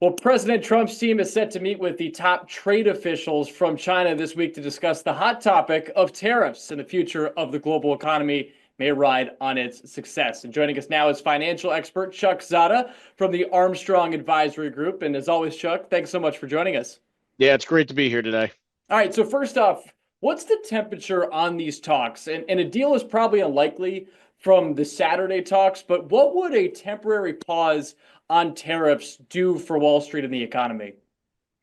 Well, President Trump's team is set to meet with the top trade officials from China this week to discuss the hot topic of tariffs and the future of the global economy may ride on its success. And joining us now is financial expert Chuck Zodda from the Armstrong Advisory Group. And as always, Chuck, thanks so much for joining us. Yeah, it's great to be here today. All right, so first off, what's the temperature on these talks? And a deal is probably unlikely from the Saturday talks, but what would a temporary pause on tariffs do for Wall Street and the economy?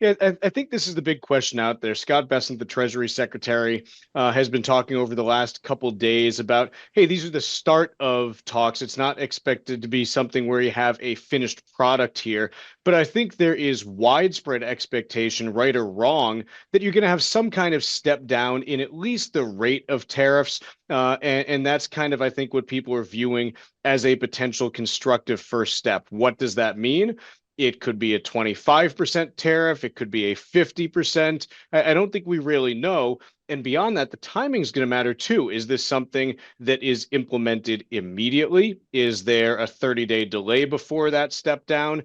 Yeah, I think this is the big question out there. Scott Bessent, the Treasury Secretary, has been talking over the last couple days about, hey, these are the start of talks. It's not expected to be something where you have a finished product here. But I think there is widespread expectation, right or wrong, that you're going to have some kind of step down in at least the rate of tariffs. And that's kind of, I think, what people are viewing as a potential constructive first step. What does that mean? It could be a 25% tariff. It could be a 50%. I don't think we really know. And beyond that, the timing is going to matter too. Is this something that is implemented immediately? Is there a 30-day delay before that step down?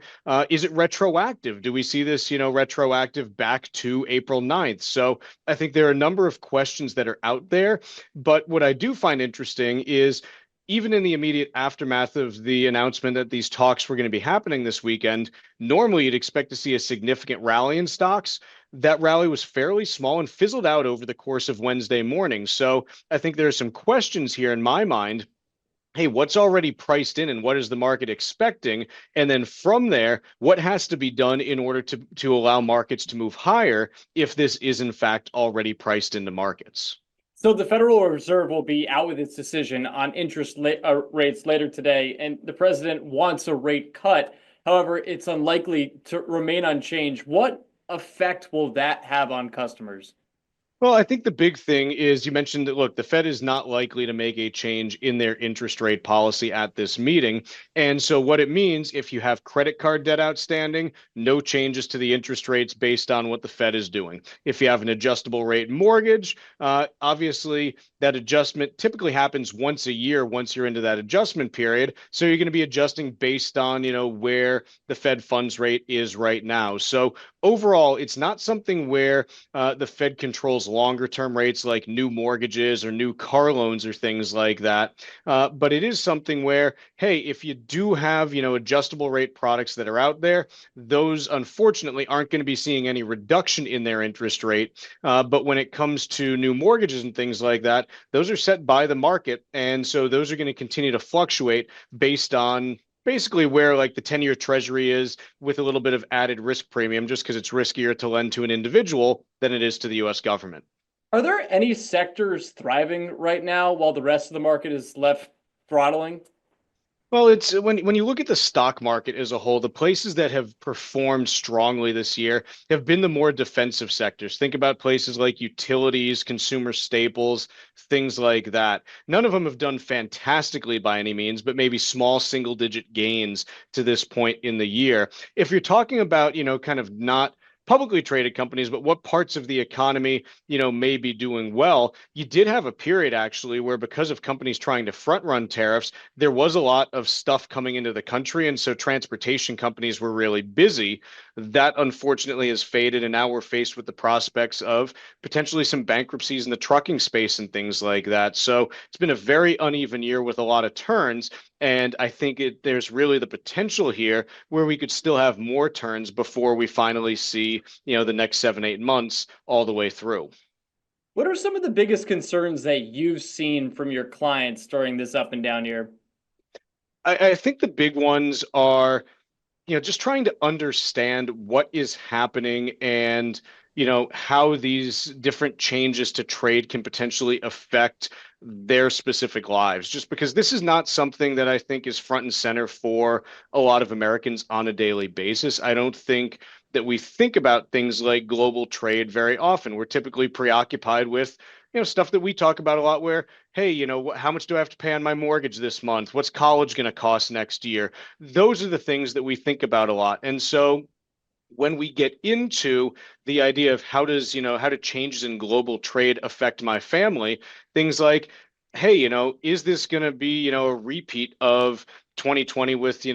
Is it retroactive? Do we see this, retroactive back to April 9th? So I think there are a number of questions that are out there. But what I do find interesting is even in the immediate aftermath of the announcement that these talks were going to be happening this weekend, normally you'd expect to see a significant rally in stocks. That rally was fairly small and fizzled out over the course of Wednesday morning. So I think there are some questions here in my mind. Hey, what's already priced in and what is the market expecting? And then from there, what has to be done in order to allow markets to move higher if this is in fact already priced into markets? So the Federal Reserve will be out with its decision on rates later today, and the president wants a rate cut. However, it's unlikely to remain unchanged. What effect will that have on customers? Well, I think the big thing is you mentioned that, look, the Fed is not likely to make a change in their interest rate policy at this meeting. And so, what it means if you have credit card debt outstanding, no changes to the interest rates based on what the Fed is doing. If you have an adjustable rate mortgage, obviously that adjustment typically happens once a year once you're into that adjustment period. So, you're going to be adjusting based on, where the Fed funds rate is right now. So, overall, it's not something where the Fed controls longer term rates like new mortgages or new car loans or things like that. But it is something where, hey, if you do have, adjustable rate products that are out there, those unfortunately aren't going to be seeing any reduction in their interest rate. But when it comes to new mortgages and things like that, those are set by the market. And so those are going to continue to fluctuate based on basically where like the 10-year treasury is with a little bit of added risk premium just because it's riskier to lend to an individual than it is to the US government. Are there any sectors thriving right now while the rest of the market is left throttling? Well, it's when you look at the stock market as a whole, the places that have performed strongly this year have been the more defensive sectors. Think about places like utilities, consumer staples, things like that. None of them have done fantastically by any means, but maybe small single-digit gains to this point in the year. If you're talking about, kind of not publicly traded companies, but what parts of the economy, may be doing well. You did have a period actually where because of companies trying to front run tariffs, there was a lot of stuff coming into the country. And so transportation companies were really busy. That unfortunately has faded. And now we're faced with the prospects of potentially some bankruptcies in the trucking space and things like that. So it's been a very uneven year with a lot of turns. And I think there's really the potential here where we could still have more turns before we finally see, the next 7, 8 months all the way through. What are some of the biggest concerns that you've seen from your clients during this up and down year? I think the big ones are, just trying to understand what is happening and, how these different changes to trade can potentially affect their specific lives. Just because this is not something that I think is front and center for a lot of Americans on a daily basis. I don't think that we think about things like global trade very often. We're typically preoccupied with, stuff that we talk about a lot where, hey, how much do I have to pay on my mortgage this month? What's college going to cost next year? Those are the things that we think about a lot. And so when we get into the idea of how do changes in global trade affect my family, things like, hey, is this going to be, a repeat of 2020 with,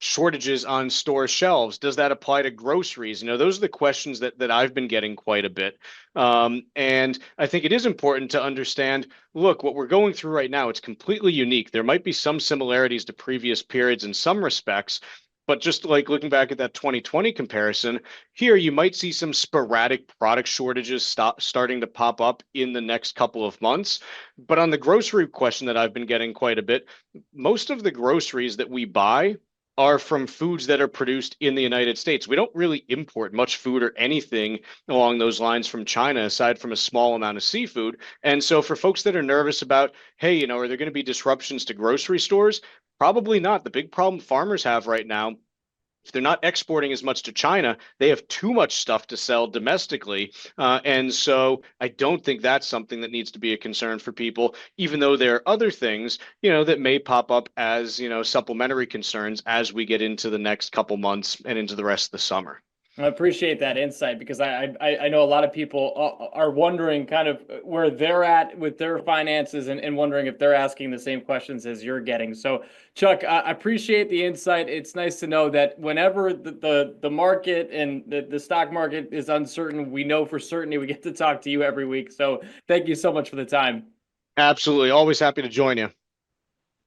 shortages on store shelves? Does that apply to groceries? Those are the questions that I've been getting quite a bit. And I think it is important to understand, look, what we're going through right now, it's completely unique. There might be some similarities to previous periods in some respects, but just like looking back at that 2020 comparison, here you might see some sporadic product shortages starting to pop up in the next couple of months. But on the grocery question that I've been getting quite a bit, most of the groceries that we buy are from foods that are produced in the United States. We don't really import much food or anything along those lines from China, aside from a small amount of seafood. And so for folks that are nervous about, hey, are there going to be disruptions to grocery stores? Probably not. The big problem farmers have right now, if they're not exporting as much to China, they have too much stuff to sell domestically. And so I don't think that's something that needs to be a concern for people, even though there are other things, that may pop up as, supplementary concerns as we get into the next couple months and into the rest of the summer. I appreciate that insight because I know a lot of people are wondering kind of where they're at with their finances and wondering if they're asking the same questions as you're getting. So, Chuck, I appreciate the insight. It's nice to know that whenever the market and the stock market is uncertain, we know for certainty we get to talk to you every week. So, thank you so much for the time. Absolutely. Always happy to join you.